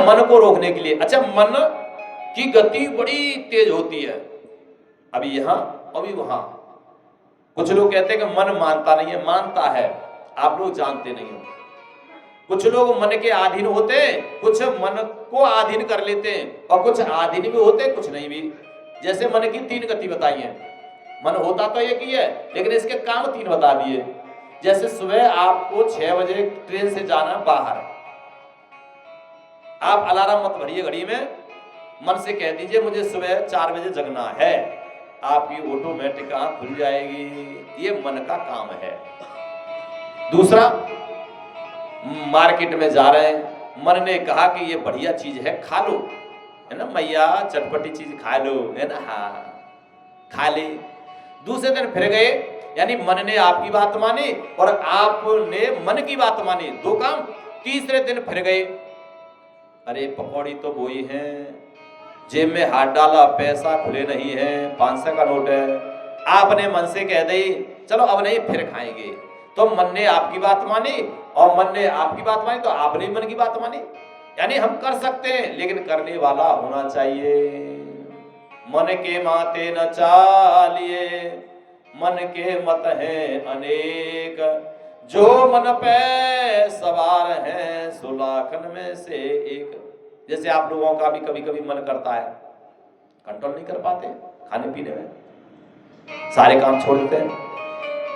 मन को रोकने के लिए। अच्छा, मन की गति बड़ी तेज होती है, अभी यहां अभी वहां। कुछ लोग कहते हैं कि मन मानता नहीं है, मानता है, आप लोग जानते नहीं हो। कुछ लोग मन के अधीन होते हैं, कुछ मन को अधीन कर लेते हैं, और कुछ अधीन भी होते हैं, कुछ नहीं भी। जैसे मन की 3 गति बताई है। मन होता तो एक ही है, लेकिन इसके काम 3 बता दिए। जैसे सुबह आपको 6 बजे ट्रेन से जाना बाहर, आप अलार्म मत भरिए घड़ी में, मन से कह दीजिए मुझे सुबह 4 बजे जगना है, आपकी ऑटोमेटिक आंख खुल जाएगी। ये मन का काम है। दूसरा, मार्केट में जा रहे हैं, मन ने कहा कि ये बढ़िया चीज है, खा लो, है ना मैया, चटपटी चीज खा लो, है ना, हाँ खा ले। दूसरे दिन फिर गए, यानी मन ने आपकी बात मानी और आपने मन की बात मानी, 2 काम। तीसरे दिन फिर गए, अरे पकौड़ी तो वही है, जेब में हाथ डाला, पैसा खुले नहीं है, 500 का नोट है। आपने मन से कह दी चलो अब नहीं, फिर खाएंगे। तो मन ने आपकी बात मानी और मन ने आपकी बात मानी, तो आपने मन की बात मानी। यानी हम कर सकते हैं, लेकिन करने वाला होना चाहिए। मन के माते न चालिए, मन के मत हैं अनेक, जो मन पे सवार हैं सुलाखन में से एक। जैसे आप लोगों का भी कभी कभी मन करता है, कंट्रोल नहीं कर पाते खाने पीने में, सारे काम छोड़ देते हैं।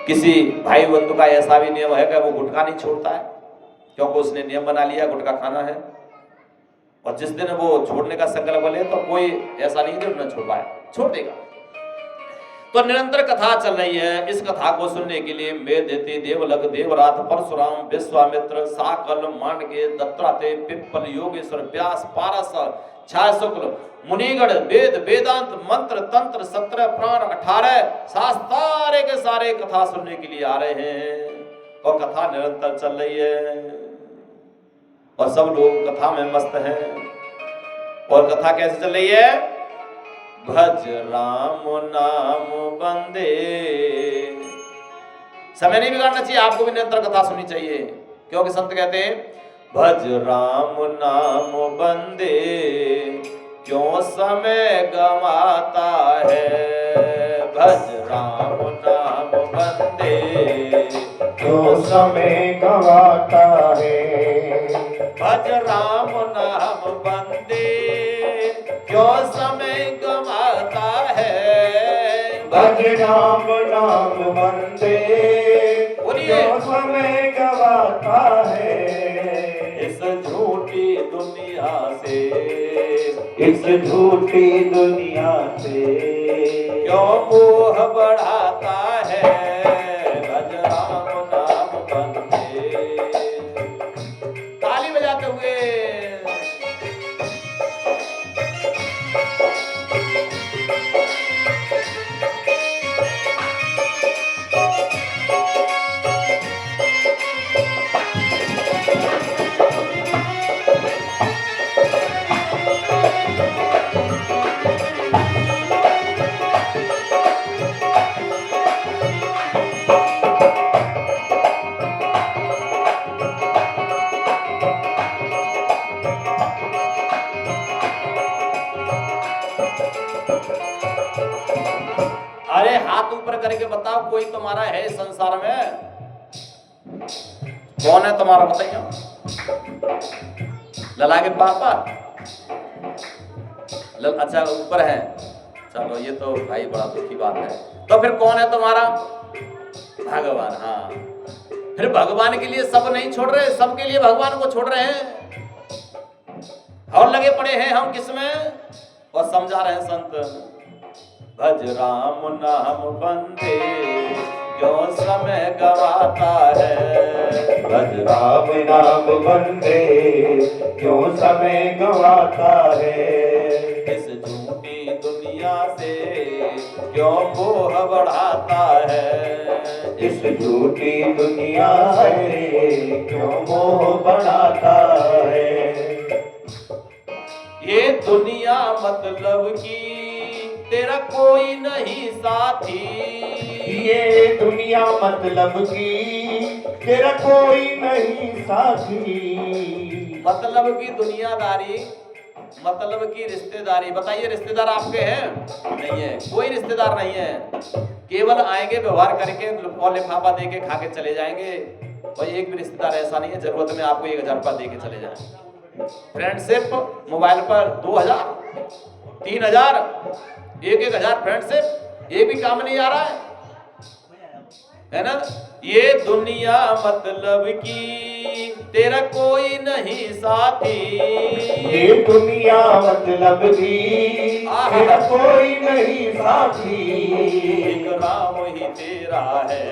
किसी भाई बंधु का ऐसा भी नियम है कि वो गुटखा नहीं छोड़ता है, क्योंकि उसने नियम बना लिया गुटखा खाना है, और जिस दिन वो छोड़ने का संकल्प ले तो कोई ऐसा नहीं जो न छोड़ पाए, छोड़ देगा। तो निरंतर कथा चल रही है। इस कथा को सुनने के लिए वेद देते देवलग, देवरात, परशुराम, विश्वामित्र, साकल, मांडके, दत्तात्रेय, पिप्पल, योगेश्वर, व्यास, पारस, छाया शुक्ल, मुनिगण, वेद, वेदांत, मंत्र, तंत्र, 17 प्राण, 18 शास्त्रे के सारे कथा सुनने के लिए आ रहे हैं, और कथा निरंतर चल रही है, और सब लोग कथा में मस्त हैं। और कथा कैसे चल रही है? भज राम नाम बंदे। समय नहीं बिगाड़ना चाहिए, आपको भी निरंतर कथा सुननी चाहिए, क्योंकि संत कहते हैं भज राम नाम बंदे, क्यों समय गवाता है। भज राम नाम बंदे, क्यों समय गवाता है। भज राम नाम बंदे, क्यों समय गवाता है। भज राम नाम बंदे, क्यों समय गवाता है। इस झूठी दुनिया से, इस झूठी दुनिया से, क्यों मोह बढ़ाता है। भज राम नाम बंदे। ताली बजाते हुए करके बताओ, कोई तुम्हारा है संसार में? कौन है तुम्हारा, बताइए। लला के पापा? अच्छा ऊपर है, चलो ये तो भाई बड़ा दुखी बात है। तो फिर कौन है तुम्हारा? भगवान। हाँ, फिर भगवान के लिए सब नहीं छोड़ रहे, सबके लिए भगवान को छोड़ रहे हैं, और लगे पड़े हैं हम किसमें? और समझा रहे हैं संत, भज राम नाम बंदे, क्यों समय गवाता है। भज राम नाम बंदे, क्यों समय गवाता है। इस झूठी दुनिया से क्यों मोह बढ़ाता है। इस झूठी दुनिया से क्यों मोह बढ़ाता है। ये दुनिया मतलब की तेरा कोई नहीं साथी। ये दुनिया मतलब की तेरा कोई नहीं साथी। मतलब की दुनियादारी, मतलब की रिश्तेदारी। बताइए रिश्तेदार आपके हैं? नहीं है, कोई रिश्तेदार नहीं है। केवल आएंगे, व्यवहार करके और लिफाफा दे के खा के चले जाएंगे। भाई एक भी रिश्तेदार ऐसा नहीं है जरूरत में आपको 1000 रुपया दे के चले जाए। फ्रेंडशिप मोबाइल पर 2000, 3000, 1000 फ्रेंडशिप, ये भी काम नहीं आ रहा है ना? ये दुनिया मतलब की तेरा कोई नहीं साथी। ये दुनिया मतलब की तेरा कोई नहीं साथी। एक राम ही तेरा है,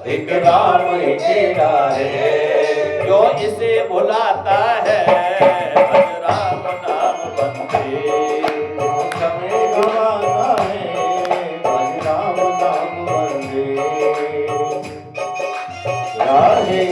एक राम ही तेरा है। जो इसे बुलाता है भज राम नाम बंदे। समय गवाता है भज राम नाम बंदे। राधे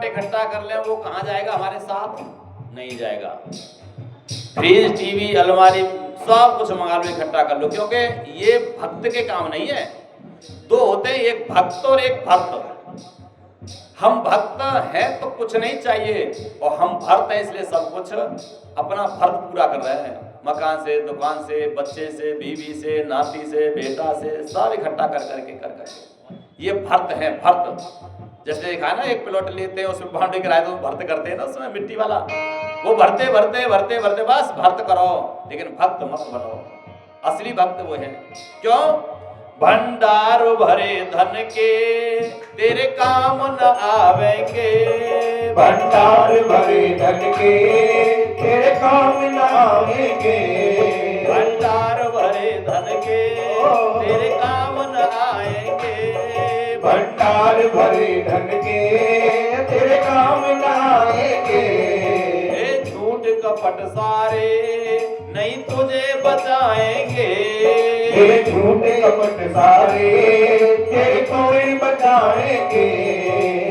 इकट्ठा कर लें, वो कहाँ जाएगा? हमारे साथ नहीं जाएगा। फ्रिज, टीवी, अलमारी सब कुछ मंगा लो, इकट्ठा कर लो, क्योंकि ये भक्त के काम नहीं है। दो होते हैं, एक भक्त और एक भक्त। हम भक्त हैं तो कुछ नहीं चाहिए, और हम भक्त हैं इसलिए सब कुछ अपना फर्ज पूरा कर रहे हैं। मकान से, दुकान से, बच्चे से, बीवी से, नाती से, बेटा से, सब इकट्ठा कर करके ये भक्त हैं, भक्त। जैसे देखा ना, एक प्लॉट लेते हैं, उसमें बाउंड्री कराए तो भर्त करते हैं ना, उसमें मिट्टी वाला, वो भरते भरते भरते भरते बस भर्त करो, लेकिन भक्त मत बनो। असली भक्त वो है। क्यों? भंडार भरे धन के तेरे काम न आवेंगे। भंडार भरे धन के तेरे काम न आवेंगे। भंडार भरे धन के तेरे काम न आएंगे। भंडार भरे धन के तेरे काम न आएंगे। झूठ कपट सारे नहीं तुझे बचाएंगे। झूठ कपट सारे तेरे कोई बचाएंगे।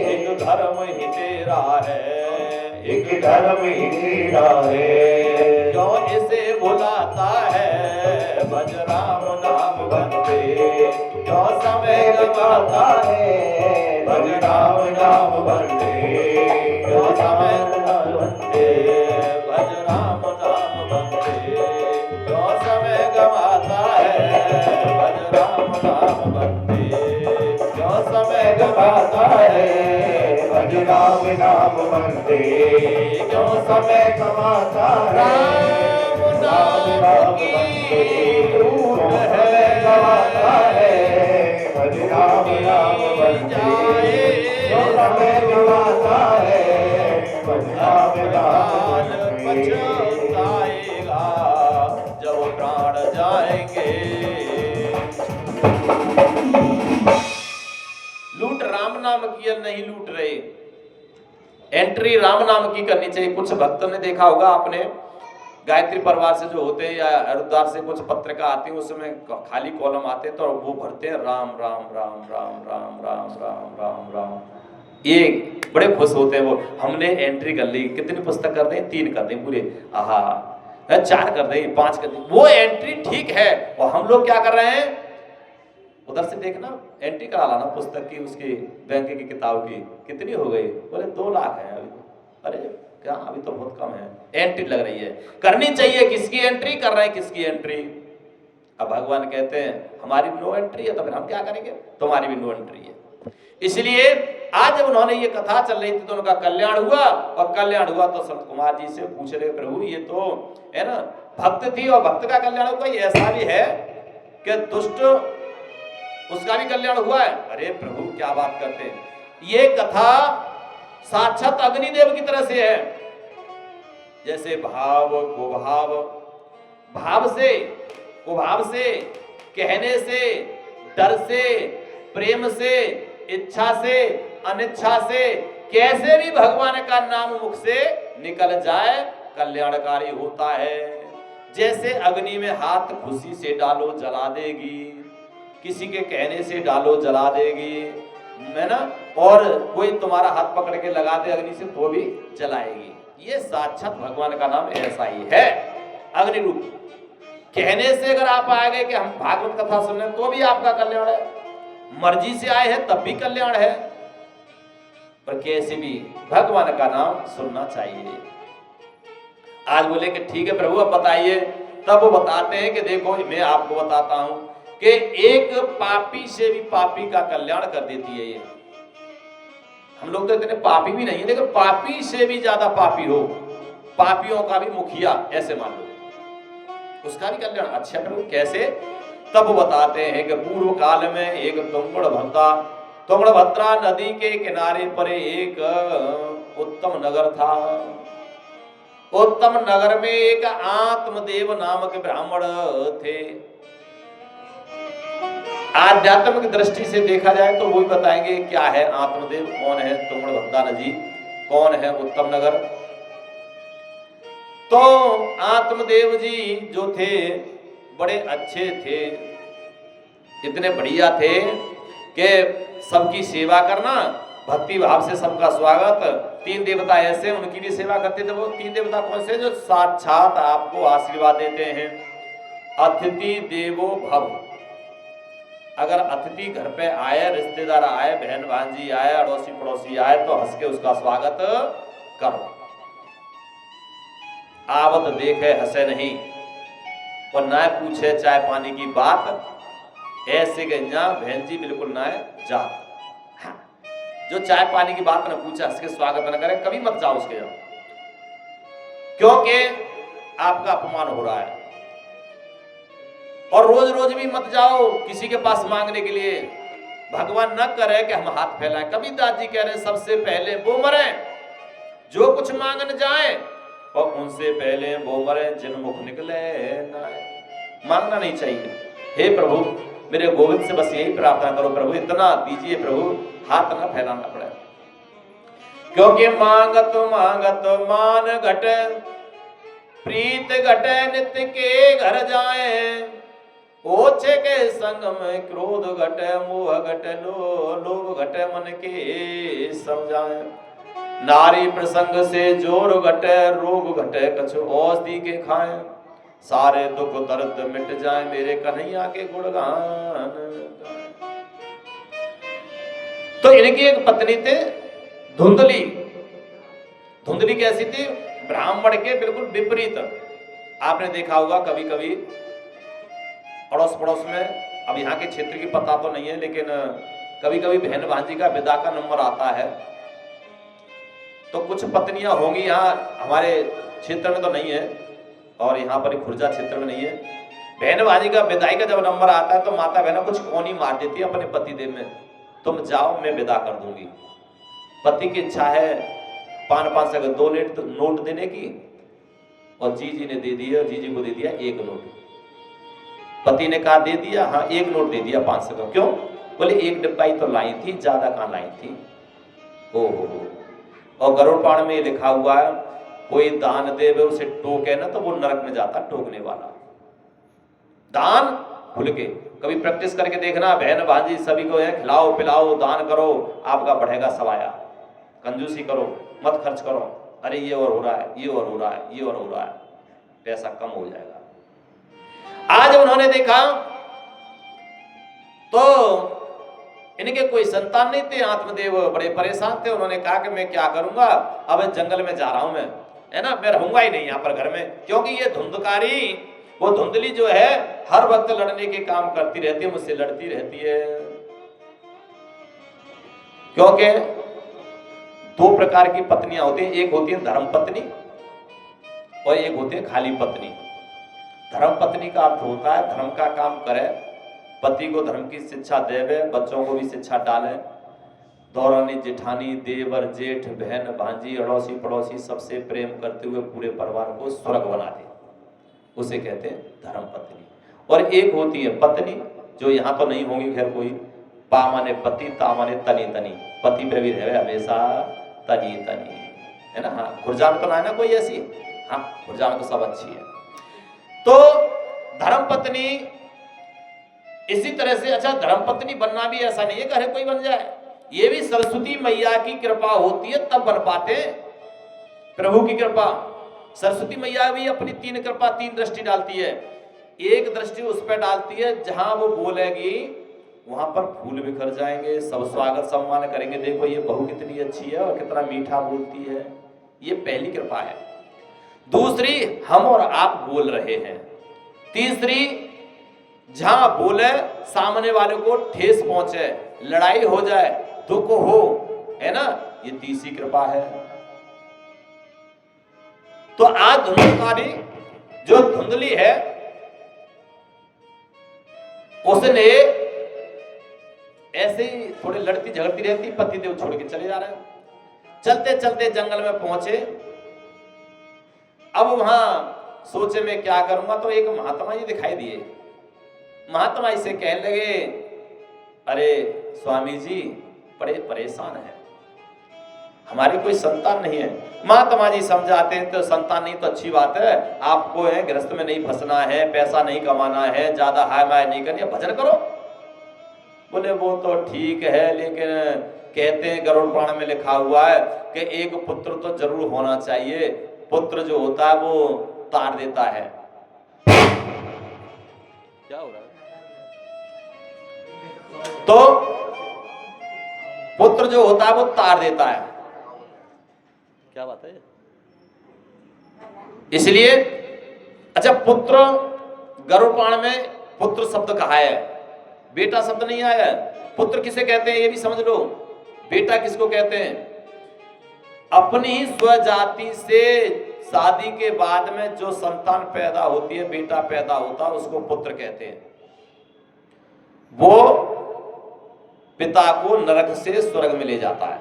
एक धर्म ही तेरा है, एक धर्म ही तेरा है। जो इसे बुलाता है भज राम नाम बंदे। जो समय गवाता है भज राम नाम बंदे। जो समय बंदे भज राम नाम बंदे। जो समय गवाता है भज राम नाम बंदे। जो समय गवाता है भज राम नाम बंदे। जो समय गवाता है राम नाम की लूट है। गवाता है भज राम नाम बंदे। जो समय गवाता है भज राम नाम बंदे। पछताएगा जब प्राण जाएंगे। लूट राम नाम की या नहीं लूट रहे, एंट्री राम नाम की करनी चाहिए। कुछ भक्तों ने देखा होगा आपने, गायत्री परिवार से जो होते हैं या हरिद्वार से कुछ पत्रिका आती है, उसमें खाली कॉलम आते हैं तो वो भरते हैं राम राम राम राम राम राम राम राम राम। ये बड़े खुश होते हैं वो, हमने एंट्री कर ली। कितनी पुस्तक कर दें? 3 कर दें पूरे, आहा, 4 कर दें, 5 कर दें, वो एंट्री ठीक है। और हम लोग क्या कर रहे हैं? उधर से देखना, एंट्री करा लाना पुस्तक की, उसकी बैंक की किताब की, कितनी हो गई? बोले 2 लाख है अभी। अरे क्या, अभी तो बहुत कम है। एंट्री लग रही है, करनी चाहिए। किसकी एंट्री कर रहे हैं? किसकी एंट्री? अब भगवान कहते हैं हमारी नो एंट्री है, तो फिर हम क्या करेंगे? तुम्हारी भी नो एंट्री है। इसलिए आज जब उन्होंने ये कथा चल रही थी तो उनका कल्याण हुआ, और कल्याण हुआ तो संत कुमार जी से पूछ रहे, प्रभु ये तो है ना भक्त थी और भक्त का कल्याण हुआ, ये ऐसा भी है कि दुष्ट उसका भी कल्याण हुआ है। अरे प्रभु क्या बात करते हैं, ये कथा साक्षात अग्निदेव की तरह से है। जैसे भाव कुभाव, भाव से कुभाव से, कहने से, डर से, प्रेम से, इच्छा से, अनिच्छा से, कैसे भी भगवान का नाम मुख से निकल जाए कल्याणकारी होता है। जैसे अग्नि में हाथ खुशी से डालो जला देगी, किसी के कहने से डालो जला देगी, है ना, और कोई तुम्हारा हाथ पकड़ के लगा दे अग्नि से तो भी जलाएगी। ये साक्षात भगवान का नाम ऐसा ही है, अग्नि रूप। कहने से अगर आप आ गए कि हम भागवत कथा सुनने तो भी आपका कल्याण है, मर्जी से आए हैं तब भी कल्याण है, पर कैसे भी भगवान का नाम सुनना चाहिए। आज बोले कि ठीक है प्रभु अब बताइए, तब वो बताते हैं कि देखो मैं आपको बताता हूं कि एक पापी से भी पापी का कल्याण कर देती है ये। हम लोग तो इतने पापी भी नहीं है, लेकिन पापी से भी ज्यादा पापी हो, पापियों का भी मुखिया ऐसे मान लो, उसका भी कल्याण। अच्छा प्रभु कैसे? तब बताते हैं कि पूर्व काल में एक तुंगभद्रा नदी के किनारे पर एक उत्तम नगर था। उत्तम नगर में एक आत्मदेव नामक ब्राह्मण थे। आध्यात्मिक दृष्टि से देखा जाए तो वही बताएंगे क्या है आत्मदेव, कौन है तुंगभद्रा नदी, कौन है उत्तम नगर। तो आत्मदेव जी जो थे बड़े अच्छे थे, इतने बढ़िया थे कि सबकी सेवा करना, भक्ति भाव से सबका स्वागत। तीन देवता ऐसे उनकी भी सेवा करते थे। वो तीन देवता कौन से? जो साक्षात आपको आशीर्वाद देते हैं। अतिथि देवो भव। अगर अतिथि घर पे आए, रिश्तेदार आए, बहन भांजी आए, अड़ोसी पड़ोसी आए तो हंस के उसका स्वागत करो। आवत देखे हंसे नहीं, और ना पूछे चाय पानी की बात, ऐसे गंजा बहन जी बिल्कुल ना जा। हाँ, जो चाय पानी की बात ना पूछे, हंस के स्वागत न करे, कभी मत जाओ उसके यहाँ, क्योंकि आपका अपमान हो रहा है। और रोज रोज भी मत जाओ किसी के पास मांगने के लिए, भगवान न करे कि हम हाथ फैलाएं। कबीरदास जी कह रहे हैं सबसे पहले वो मरे जो कुछ मांगन जाए, और उनसे पहले वो मरे जिन मुख निकले ना। मांगना नहीं चाहिए। हे प्रभु मेरे गोविंद से बस यही प्रार्थना करो, प्रभु इतना दीजिए प्रभु, हाथ न फैलाना पड़े। क्योंकि मांगत मांगत मान घटे, प्रीत घटे नित्य के घर जाए। ओछे के संग में क्रोध घटे, मोह घटे, लोभ घटे, मन के समझाए। नारी प्रसंग से जोर घटे, रोग घटे कछु औषधि के खाए। सारे दुख दर्द मिट जाए, मेरे कन्हैया के गुणगान। तो इनकी एक पत्नी थे धुंधली। धुंधली कैसी थी? ब्राह्मण के बिल्कुल विपरीत। आपने देखा होगा कभी कभी अड़ोस पड़ोस में, अब यहाँ के क्षेत्र की पता तो नहीं है, लेकिन कभी कभी बहन भांजी का विदा का नंबर आता है तो कुछ पत्नियां होंगी, यहाँ हमारे क्षेत्र में तो नहीं है और यहाँ पर खुर्जा क्षेत्र में नहीं है। बहन भांजी का विदाई का जब नंबर आता है तो माता बहना कुछ कोनी मार देती है अपने पति देव में, तुम जाओ मैं विदा कर दूंगी। पति की इच्छा है 5-5 से 2 नोट देने की, और जीजी ने दे दिया, जीजी को दे दिया 1 नोट। पति ने कहा दे दिया, हाँ 1 नोट दे दिया 500 का। क्यों? बोले 1 डिब्बा ही तो लाई थी, ज्यादा कहाँ लाई थी। ओहो। और गरुड़ पुराण में लिखा हुआ है कोई दान देवे उसे टोके ना तो वो नरक में जाता टोकने वाला। दान खुल के कभी प्रैक्टिस करके देखना, बहन भांजी सभी को है खिलाओ पिलाओ, दान करो, आपका बढ़ेगा सवाया। कंजूसी करो मत, खर्च करो, अरे ये और हो रहा है, ये और हो रहा है, ये और हो रहा है, पैसा कम हो जाएगा। आज उन्होंने देखा तो इनके कोई संतान नहीं थे। आत्मदेव बड़े परेशान थे। उन्होंने कहा कि मैं क्या करूंगा, अब जंगल में जा रहा हूं मैं, है ना, मैं रहूंगा ही नहीं यहाँ पर घर में, क्योंकि ये धुंधकारी, वो धुंधली जो है हर वक्त लड़ने के काम करती रहती है, मुझसे लड़ती रहती है। क्योंकि 2 प्रकार की पत्नियां होती हैं, एक होती है धर्म पत्नी और एक होती है खाली पत्नी। धर्म पत्नी का अर्थ होता है धर्म का काम करे पति को धर्म की शिक्षा देवे, बच्चों को भी शिक्षा डाले, दौरानी जेठानी, देवर, जेठ, बहन, भांजी, अड़ोसी पड़ोसी सबसे प्रेम करते हुए पूरे परिवार को स्वर्ग बना दे, उसे कहते हैं धर्म पत्नी। और एक होती है पत्नी, जो यहाँ तो नहीं होंगी खैर कोई, पा माने पति, ता माने तनी तनी, पति पे भी रहे हमेशा तनी तनी, है ना। हाँ, खुरजान तो ना है ना कोई ऐसी, हाँ खुरजान तो सब अच्छी है। तो धर्म पत्नी इसी तरह से, अच्छा धर्म पत्नी बनना भी ऐसा नहीं है कि हर कोई बन जाए, ये भी सरस्वती मैया की कृपा होती है तब बन पाते हैं, प्रभु की कृपा। सरस्वती मैया भी अपनी तीन कृपा, तीन दृष्टि डालती है। एक दृष्टि उस पर डालती है जहां वो बोलेगी वहां पर फूल बिखर जाएंगे, सब स्वागत सम्मान करेंगे, देखो ये बहू कितनी अच्छी है और कितना मीठा बोलती है, ये पहली कृपा है। दूसरी, हम और आप बोल रहे हैं। तीसरी, जहां बोले सामने वाले को ठेस पहुंचे, लड़ाई हो जाए, दुख हो, है ना, ये तीसरी कृपा है। तो आज धुंधलकारी जो धुंधली है उसने ऐसे ही थोड़े लड़ती झगड़ती रहती, पति देव छोड़ के चले जा रहे हैं। चलते चलते जंगल में पहुंचे। अब वहां सोचे मैं क्या करूंगा, तो एक महात्मा जी दिखाई दिए। महात्मा जी से कहने लगे, अरे स्वामी जी बड़े परेशान हैं, हमारी कोई संतान नहीं है। महात्मा जी समझाते हैं तो संतान नहीं तो अच्छी बात है, आपको है गृहस्थ में नहीं फंसना है, पैसा नहीं कमाना है, ज्यादा हाय माय नहीं करनी है, भजन करो। बोले वो तो ठीक है, लेकिन कहते हैं गरुड़ पुराण में लिखा हुआ है कि एक पुत्र तो जरूर होना चाहिए, पुत्र जो होता है वो तार देता है। क्या हो रहा है? तो पुत्र जो होता है वो तार देता है, क्या बात है? इसलिए अच्छा, पुत्र गरुड़ पुराण में पुत्र शब्द कहा है, बेटा शब्द नहीं आया है। पुत्र किसे कहते हैं ये भी समझ लो, बेटा किसको कहते हैं? अपनी ही स्वजाति से शादी के बाद में जो संतान पैदा होती है, बेटा पैदा होता है, उसको पुत्र कहते हैं। वो पिता को नरक से स्वर्ग में ले जाता है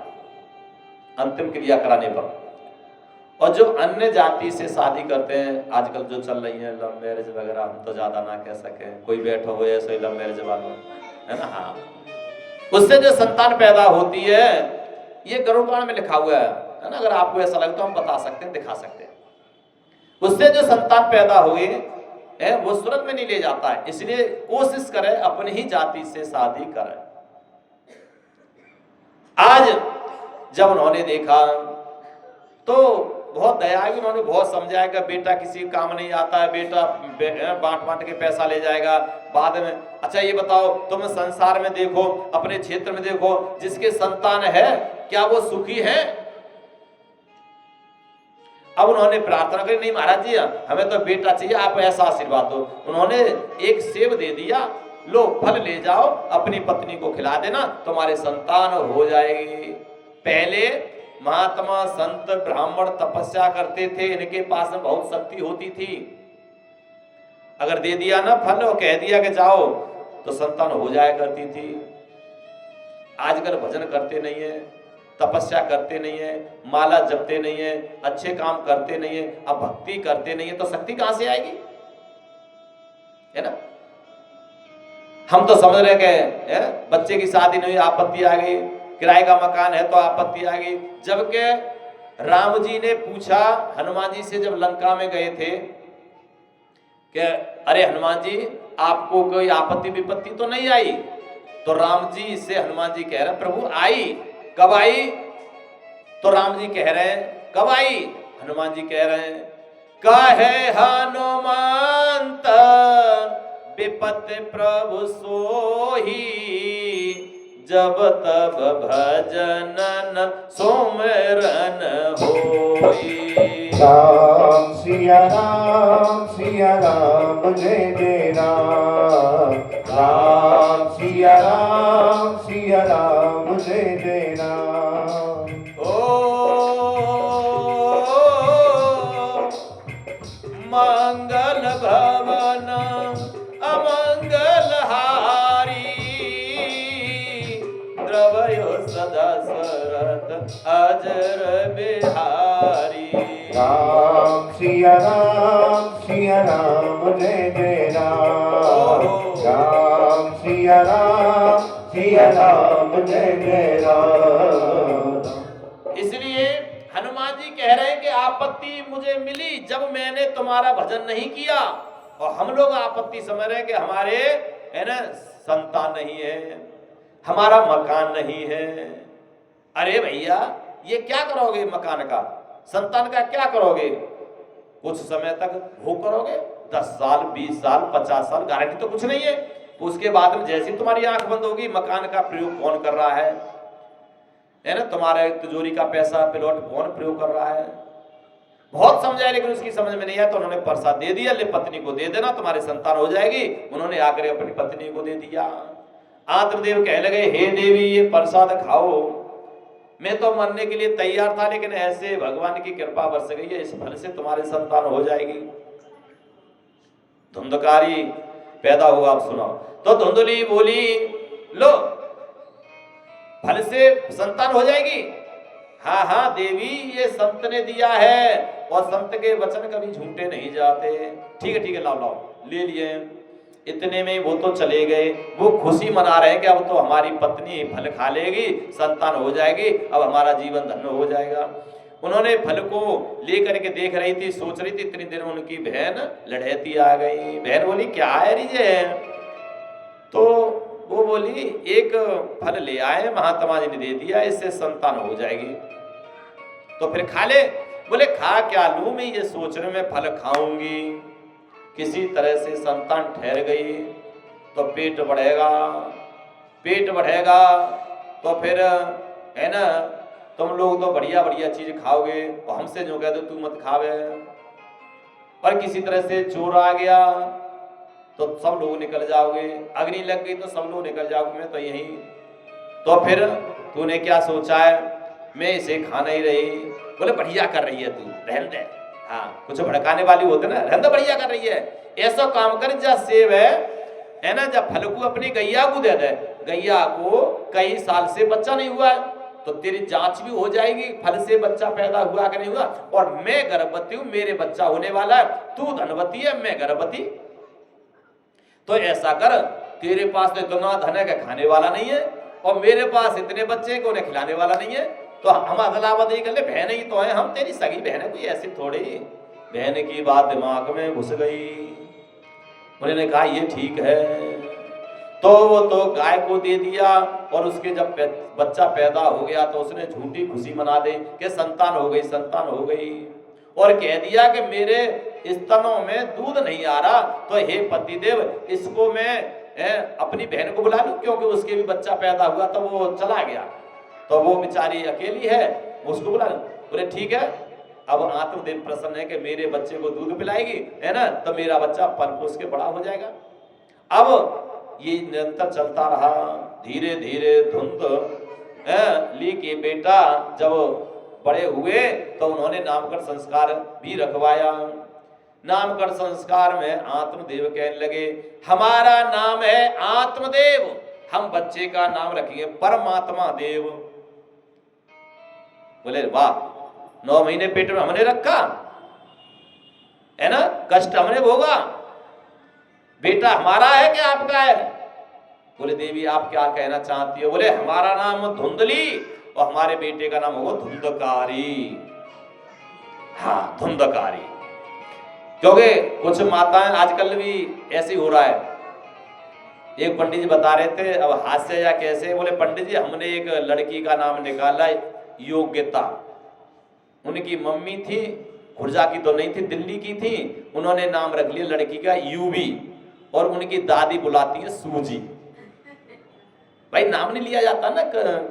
अंतिम क्रिया कराने पर। और जो अन्य जाति से शादी करते हैं, आजकल जो चल रही है लव मैरिज वगैरह, हम तो ज्यादा ना कह सके, कोई बैठा हो ऐसे लव मैरिज वाला, है ना, हाँ, उससे जो संतान पैदा होती है, ये गरुड़ पुराण में लिखा हुआ है ना। अगर आपको ऐसा लगे तो हम बता सकते हैं, दिखा सकते हैं। उससे जो संतान पैदा हुए है वो स्वर्ग में नहीं ले जाता है, इसलिए कोशिश करें अपनी ही जाति से शादी करें। आज जब उन्होंने देखा तो बहुत दया आई, उन्होंने बहुत समझाया कि बेटा किसी काम नहीं आता है, बेटा बांट बांट के पैसा ले जाएगा बाद में। अच्छा ये बताओ, तुम संसार में देखो, अपने क्षेत्र में देखो, जिसके संतान है क्या वो सुखी है? अब उन्होंने प्रार्थना करी, नहीं महाराज जी हमें तो बेटा चाहिए, आप ऐसा आशीर्वाद दो। उन्होंने एक सेब दे दिया, लो फल ले जाओ, अपनी पत्नी को खिला देना, तुम्हारे संतान हो जाएगी। पहले महात्मा संत ब्राह्मण तपस्या करते थे, इनके पास में बहुत शक्ति होती थी, अगर दे दिया ना फल और कह दिया कि जाओ तो संतान हो जाया करती थी। आजकल भजन करते नहीं है, तपस्या करते नहीं है, माला जपते नहीं है, अच्छे काम करते नहीं है, अब भक्ति करते नहीं है, तो शक्ति कहां से आएगी? है ना। हम तो समझ रहे कि बच्चे की शादी नहीं हुई आपत्ति आ गई, किराए का मकान है तो आपत्ति आ गई। जबकि राम जी ने पूछा हनुमान जी से जब लंका में गए थे कि अरे हनुमान जी आपको कोई आपत्ति विपत्ति तो नहीं आई? तो राम जी से हनुमान जी कह रहे हैं प्रभु आई। कब आई? तो राम जी कह रहे हैं कब आई? हनुमान जी कह रहे हैं कहे हनुमंत विपत्ति प्रभु सोही, जब तब भजन सुमिरन होई। राम सिया राम जय जय राम, राम सिया राम जय जय राम। मंगल भवन अमंगल हारी, दशरथ अजर बिहारी। राम सिया राम जय जय राम। राम सिया राम जय जय राम। इसलिए हनुमान जी कह रहे हैं कि आपत्ति मुझे मिली जब मैंने तुम्हारा भजन नहीं किया, और हम लोग आपत्ति समझ रहे हैं कि हमारे है ना संतान नहीं है, हमारा मकान नहीं है। अरे भैया ये क्या करोगे, मकान का संतान का क्या करोगे? कुछ समय तक भोग करोगे, 10 साल 20 साल 50 साल, गारंटी तो कुछ नहीं है। उसके बाद में जैसी तुम्हारी आंख बंद होगी, मकान का प्रयोग कौन कर रहा है ना? तुम्हारे तिजोरी का पैसा प्लॉट कौन प्रयोग कर रहा है? बहुत समझाया लेकिन उसकी समझ में नहीं आया, तो उन्होंने प्रसाद दे दिया, ले पत्नी को दे देना, तुम्हारी संतान हो जाएगी। उन्होंने आकर अपनी पत्नी को दे दिया। आत्मदेव कहने लगे, हे देवी ये प्रसाद खाओ, मैं तो मरने के लिए तैयार था, लेकिन ऐसे भगवान की कृपा बरस गई है, इस फल से तुम्हारी संतान हो जाएगी। धुंधकारी पैदा हुआ। आप सुनाओ। तो धुंधली बोली, लो फल से संतान हो जाएगी। हाँ हाँ देवी, ये संत ने दिया है, और संत के वचन कभी झूठे नहीं जाते। ठीक है लाओ लाओ, ले लिए। इतने में वो तो चले गए। वो खुशी मना रहे हैं कि अब तो हमारी पत्नी फल खा लेगी, संतान हो जाएगी, अब हमारा जीवन धन्य हो जाएगा। उन्होंने फल को लेकर के देख रही थी, सोच रही थी, इतनी देर में उनकी बहन लड़ैती आ गई। बहन बोली, क्या है रिजे? तो वो बोली, एक फल ले आए, महात्मा जी ने दे दिया, इससे संतान हो जाएगी, तो फिर खा ले। बोले, खा क्या लूं, मैं ये सोच रहे मैं फल खाऊंगी, किसी तरह से संतान ठहर गई तो पेट बढ़ेगा, पेट बढ़ेगा तो फिर है ना, तुम लोग तो बढ़िया बढ़िया चीज खाओगे, और हमसे जो कह दो तू मत खावे। और किसी तरह से चोर आ गया तो सब लोग निकल जाओगे, अग्नि लग गई तो सब लोग निकल जाओगे, मैं तो यही। तो फिर तूने क्या सोचा है? मैं इसे खा नहीं रही। बोले, बढ़िया कर रही है तू, रहने दे। हाँ, कुछ भड़काने वाली होते ना, रहने दे, बढ़िया कर रही है। ऐसा काम कर, जा सेब है ना, जब फल को अपनी गैया को दे दे, गैया को कई साल से बच्चा नहीं हुआ है, तो तेरी जांच भी हो जाएगी, फल से बच्चा पैदा हुआ कि नहीं हुआ। और मैं गर्भवती हूं, मेरे बच्चा होने वाला है, तू धनवती है, मैं गर्भवती। तो ऐसा कर, तेरे पास तो इतना धन है कि खाने वाला नहीं है, और मेरे पास इतने बच्चे को उन्हें खिलाने वाला नहीं है, तो हम अदला बदली कर ले, बहन ही तो है, हम तेरी सगी बहन है, कोई ऐसी थोड़ी। बहन की बात दिमाग में घुस गई। उन्होंने कहा, ये ठीक है। तो वो तो गाय को दे दिया, और उसके जब बच्चा पैदा हो गया तो उसने झूठी खुशी मना दी कि संतान हो गई, संतान हो गई, और कह दिया कि मेरे स्तनों में दूध नहीं आ रहा, तो हे पतिदेव, इसको मैं अपनी बहन को बुला लूं, क्योंकि उसके भी बच्चा पैदा हुआ तो वो चला गया, तो वो बेचारी अकेली है, उसको बुला लूं। बोले, ठीक है। अब आत्मदेव प्रसन्न है कि मेरे बच्चे को दूध पिलाएगी, है ना, तो मेरा बच्चा पल पोस के बड़ा हो जाएगा। अब ये निरंतर चलता रहा। धीरे धीरे धुंध ली के बेटा जब बड़े हुए तो उन्होंने नामकरण संस्कार भी रखवाया। नामकरण संस्कार में आत्मदेव कहने लगे, हमारा नाम है आत्मदेव, हम बच्चे का नाम रखेंगे परमात्मा देव। बोले, वाह, 9 महीने पेट में हमने रखा है ना, कष्ट हमने भोगा, बेटा हमारा है कि आपका है? बोले, देवी आप क्या कहना चाहती हो? बोले, हमारा नाम धुंधली और हमारे बेटे का नाम होगा धुंधकारी। हाँ, धुंधकारी। क्योंकि कुछ माताएं आजकल भी ऐसे हो रहा है। एक पंडित जी बता रहे थे, अब हास्य या कैसे, बोले, पंडित जी हमने एक लड़की का नाम निकाला योग्यता। उनकी मम्मी थी, खुर्जा की तो नहीं थी, दिल्ली की थी, उन्होंने नाम रख लिया लड़की का यूबी, और उनकी दादी बुलाती है सूजी। भाई नाम नहीं लिया जाता ना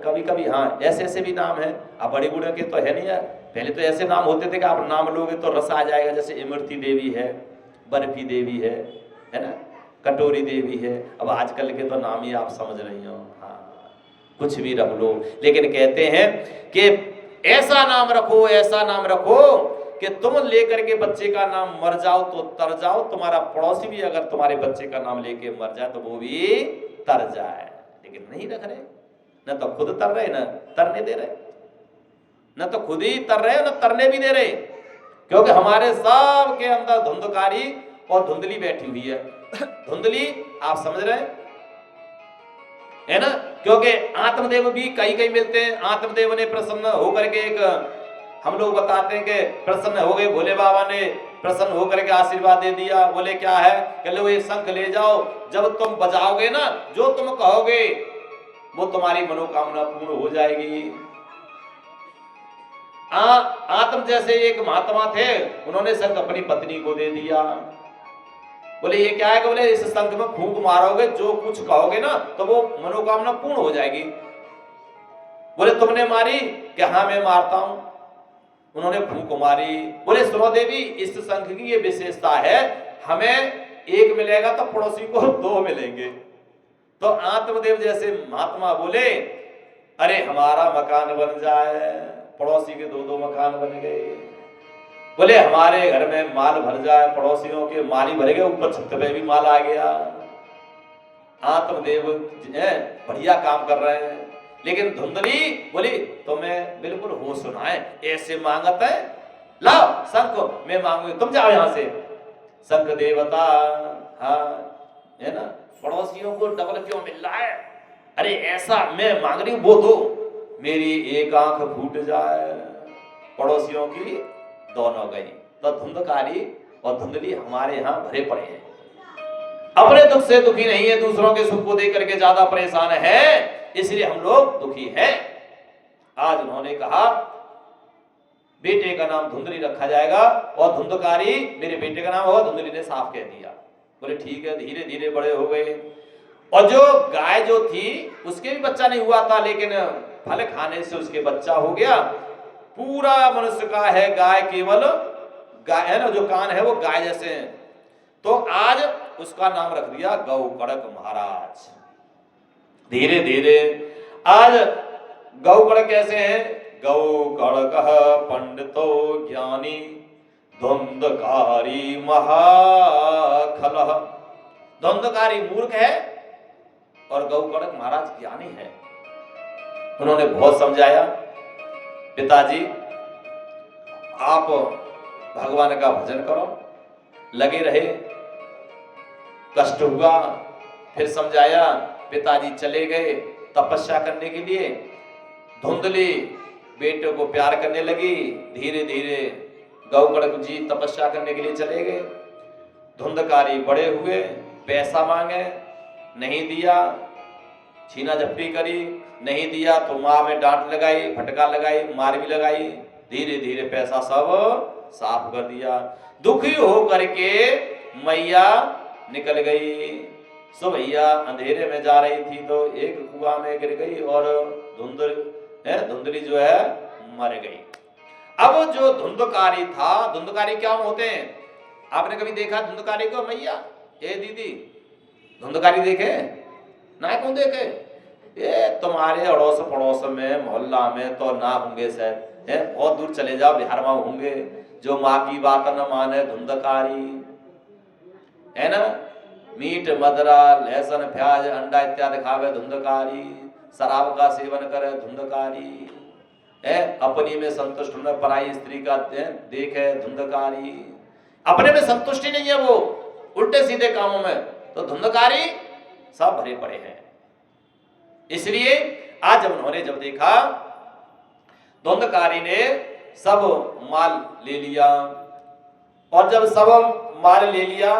कभी कभी। हाँ, ऐसे ऐसे भी नाम है। अब बड़े बूढ़े के तो है नहीं यार, पहले तो ऐसे नाम होते थे कि आप नाम लोगे तो रस आ जाएगा, जैसे इमरती देवी है, बर्फी देवी है ना, कटोरी देवी है। अब आजकल के तो नाम ही आप समझ रही हो। हाँ, कुछ भी रख लो, लेकिन कहते हैं कि ऐसा नाम रखो, ऐसा नाम रखो कि तुम लेकर के बच्चे का नाम मर जाओ तो तर जाओ, तुम्हारा पड़ोसी भी अगर तुम्हारे बच्चे का नाम लेके मर जाए तो वो भी तर जाए। लेकिन नहीं रख रहे। न तो खुद तर रहे न तरने दे रहे, न तो खुद ही तर रहे न तरने भी दे रहे, क्योंकि हमारे सब के अंदर धुंधकारी और धुंधली बैठी हुई है। धुंधली आप समझ रहे हैं, है ना, क्योंकि आत्मदेव भी कई कई मिलते हैं। आत्मदेव ने प्रसन्न होकर के एक, हम लोग बताते हैं कि प्रसन्न हो गए, भोले बाबा ने प्रसन्न होकर के आशीर्वाद दे दिया। बोले क्या है, कह लो ये शंख ले जाओ, जब तुम बजाओगे ना, जो तुम कहोगे वो तुम्हारी मनोकामना पूर्ण हो जाएगी। आत्म जैसे एक महात्मा थे, उन्होंने शंख अपनी पत्नी को दे दिया। बोले ये क्या है, कि बोले इस शंख में फूंक मारोगे, जो कुछ कहोगे ना तो वो मनोकामना पूर्ण हो जाएगी। बोले तुमने मारी, कि हाँ मैं मारता हूं। उन्होंने फूंक मारी। बोले सुनो देवी, इस शंख की ये विशेषता है, हमें एक मिलेगा तो पड़ोसी को दो मिलेंगे। तो आत्मदेव जैसे महात्मा बोले अरे हमारा मकान बन जाए, पड़ोसी के दो दो मकान बन गए। बोले हमारे घर में माल भर जाए, पड़ोसियों के माल ही भर गए, ऊपर छत पे भी माल आ गया। आत्मदेव बढ़िया काम कर रहे हैं। लेकिन धुंधली बोली तुम्हें बिल्कुल होश सुनाए, ऐसे मांगत है, लाओ शंख मैं मांगू, तुम जाओ यहां से। शंख देवता, हाँ है ना, पड़ोसियों को डबल क्यों मिल रहा है, अरे ऐसा मैं मांग रही हूं वो दो, मेरी एक आंख फूट जाए। पड़ोसियों की दोनों गई। तो धुंधकारी और धुंधली हमारे यहाँ भरे पड़े हैं, अपने दुख से दुखी नहीं है, दूसरों के सुख को देख करके ज्यादा परेशान है, इसलिए हम लोग दुखी हैं। आज उन्होंने कहा बेटे का नाम धुंधली रखा जाएगा और धुंधकारी मेरे बेटे का नाम होगा। धुंधली ने साफ कह दिया। बोले ठीक है। धीरे धीरे बड़े हो गए और जो गाय जो थी उसके भी बच्चा नहीं हुआ था, लेकिन फल खाने से उसके बच्चा हो गया। पूरा मनुष्य का है गाय, केवल गाय है ना, जो कान है वो गाय जैसे हैं। तो आज उसका नाम रख दिया गौ कड़क महाराज। धीरे धीरे आज गौ कड़क कैसे हैं, गौ कड़क पंडितो ज्ञानी धुंधकारी महाखल। धुंधकारी मूर्ख है और गौ कड़क महाराज ज्ञानी है। उन्होंने बहुत समझाया, पिताजी आप भगवान का भजन करो, लगे रहे, कष्ट हुआ, फिर समझाया। पिताजी चले गए तपस्या करने के लिए। धुंधली बेटे को प्यार करने लगी। धीरे धीरे गौ कड़क जी तपस्या करने के लिए चले गए। धुंधकारी बड़े हुए, पैसा मांगे, नहीं दिया, छीना झपटी करी, नहीं दिया तो माँ में डांट लगाई, फटका लगाई, मार भी लगाई। धीरे धीरे पैसा सब साफ कर दिया। दुखी हो करके मैया निकल गई। सो भैया अंधेरे में जा रही थी तो एक कुआं में गिर गई और धुंधली जो है मर गई। अब जो धुंधकारी था, धुंधकारी क्या होते हैं, आपने कभी देखा धुंधकारी को? मैया ए दीदी धुंधकारी देखे ना, क्यों देखे? ये तुम्हारे अड़ोस पड़ोस में मोहल्ला में तो ना होंगे शायद, बहुत दूर चले जाओ बिहार में होंगे। जो माँ की बात न माने धुंधकारी, है ना, मीट मदरा लहसुन प्याज अंडा इत्यादि खावे धुंधकारी, शराब का सेवन करे धुंधकारी, है अपनी में संतुष्ट होना, पराई स्त्री का देखे धुंधकारी। अपने में संतुष्टि नहीं है वो, उल्टे सीधे कामों में, तो धुंधकारी सब भरे पड़े हैं। इसलिए आज जब उन्होंने जब देखा धुंधकारी ने सब माल ले लिया, और जब सब माल ले लिया